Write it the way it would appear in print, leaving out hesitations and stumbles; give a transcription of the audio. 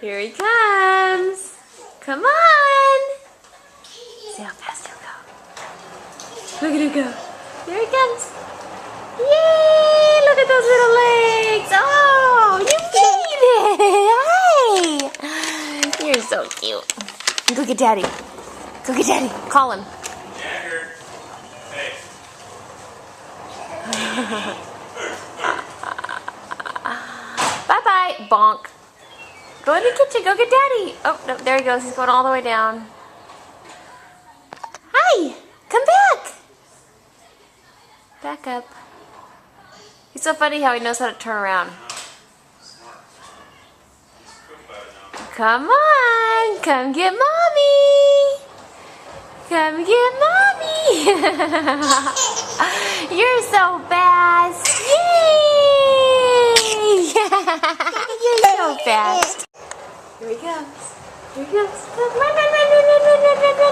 Here he comes. Come on. See how fast he'll go. Look at him go. Here he comes. Yay! Look at those little legs. Oh, you made it. Hi. You're so cute. Go get Daddy. Go get Daddy. Call him. Jagger. Hey. Bye-bye. Bonk. Go in the kitchen. Go get Daddy. Oh, no, there he goes. He's going all the way down. Hi. Come back. Back up. He's so funny how he knows how to turn around. Come on. Come get Mommy. Come get Mommy. You're so fast. Yay. You're so fast. Here he comes. Here he comes. Run, run, run, run, run, run, run, run.